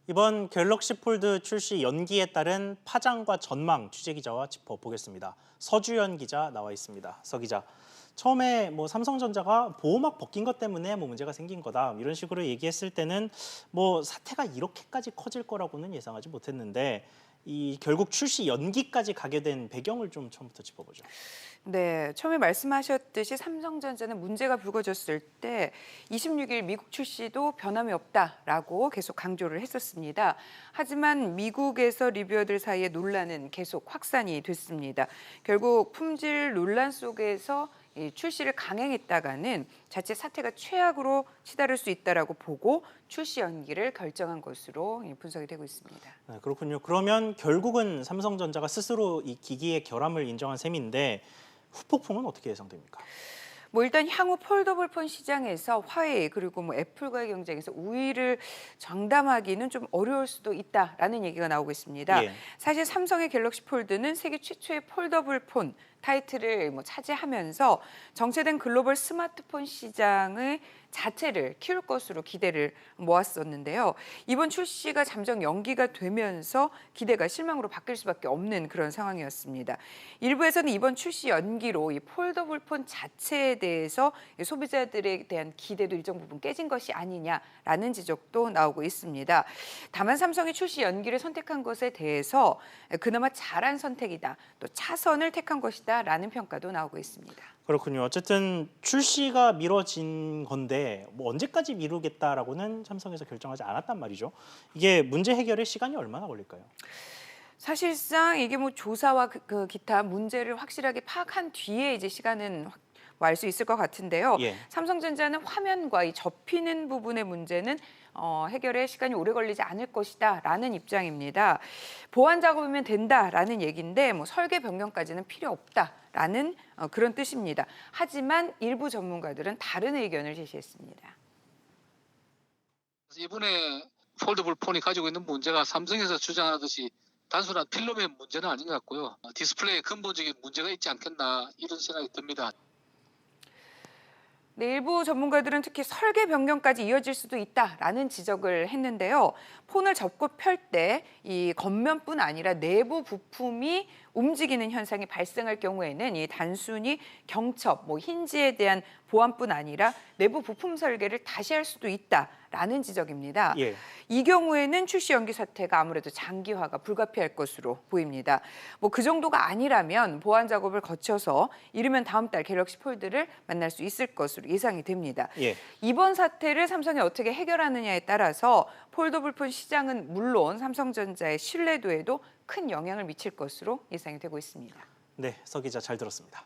이번 갤럭시 폴드 출시 연기에 따른 파장과 전망 취재 기자와 짚어보겠습니다. 서주연 기자 나와 있습니다. 서 기자, 처음에 삼성전자가 보호막 벗긴 것 때문에 문제가 생긴 거다 이런 식으로 얘기했을 때는 사태가 이렇게까지 커질 거라고는 예상하지 못했는데 결국 출시 연기까지 가게 된 배경을 좀 처음부터 짚어보죠. 네, 처음에 말씀하셨듯이 삼성전자는 문제가 불거졌을 때 26일 미국 출시도 변함이 없다라고 계속 강조를 했었습니다. 하지만 미국에서 리뷰어들 사이에 논란은 계속 확산이 됐습니다. 결국 품질 논란 속에서 출시를 강행했다가는 자체 사태가 최악으로 치달을 수 있다라고 보고 출시 연기를 결정한 것으로 분석이 되고 있습니다. 네, 그렇군요. 그러면 결국은 삼성전자가 스스로 이 기기의 결함을 인정한 셈인데 후폭풍은 어떻게 예상됩니까? 일단 향후 폴더블 폰 시장에서 화웨이 그리고 애플과의 경쟁에서 우위를 장담하기는 좀 어려울 수도 있다라는 얘기가 나오고 있습니다. 예. 사실 삼성의 갤럭시 폴드는 세계 최초의 폴더블 폰 타이틀을 차지하면서 정체된 글로벌 스마트폰 시장의 자체를 키울 것으로 기대를 모았었는데요. 이번 출시가 잠정 연기가 되면서 기대가 실망으로 바뀔 수밖에 없는 그런 상황이었습니다. 일부에서는 이번 출시 연기로 이 폴더블 폰 자체에 대해서 소비자들에 대한 기대도 일정 부분 깨진 것이 아니냐라는 지적도 나오고 있습니다. 다만 삼성이 출시 연기를 선택한 것에 대해서 그나마 잘한 선택이다, 또 차선을 택한 것이다라는 평가도 나오고 있습니다. 그렇군요. 어쨌든 출시가 미뤄진 건데 언제까지 미루겠다라고는 삼성에서 결정하지 않았단 말이죠. 이게 문제 해결에 시간이 얼마나 걸릴까요? 사실상 이게 조사와 기타 문제를 확실하게 파악한 뒤에 이제 시간은 알 수 있을 것 같은데요. 예. 삼성전자는 화면과 이 접히는 부분의 문제는 해결에 시간이 오래 걸리지 않을 것이다라는 입장입니다. 보완 작업이면 된다라는 얘기인데 설계 변경까지는 필요 없다라는 그런 뜻입니다. 하지만 일부 전문가들은 다른 의견을 제시했습니다. 이번에 폴더블 폰이 가지고 있는 문제가 삼성에서 주장하듯이 단순한 필름의 문제는 아닌 것 같고요. 디스플레이에 근본적인 문제가 있지 않겠나 이런 생각이 듭니다. 네, 일부 전문가들은 특히 설계 변경까지 이어질 수도 있다라는 지적을 했는데요. 폰을 접고 펼 때 이 겉면뿐 아니라 내부 부품이 움직이는 현상이 발생할 경우에는 이 단순히 경첩, 힌지에 대한 보완뿐 아니라 내부 부품 설계를 다시 할 수도 있다라는 지적입니다. 예. 이 경우에는 출시 연기 사태가 아무래도 장기화가 불가피할 것으로 보입니다. 그 정도가 아니라면 보완 작업을 거쳐서 이르면 다음 달 갤럭시 폴드를 만날 수 있을 것으로 예상이 됩니다. 예. 이번 사태를 삼성이 어떻게 해결하느냐에 따라서 폴더블 폰 시장은 물론 삼성전자의 신뢰도에도 큰 영향을 미칠 것으로 예상이 되고 있습니다. 네, 서 기자 잘 들었습니다.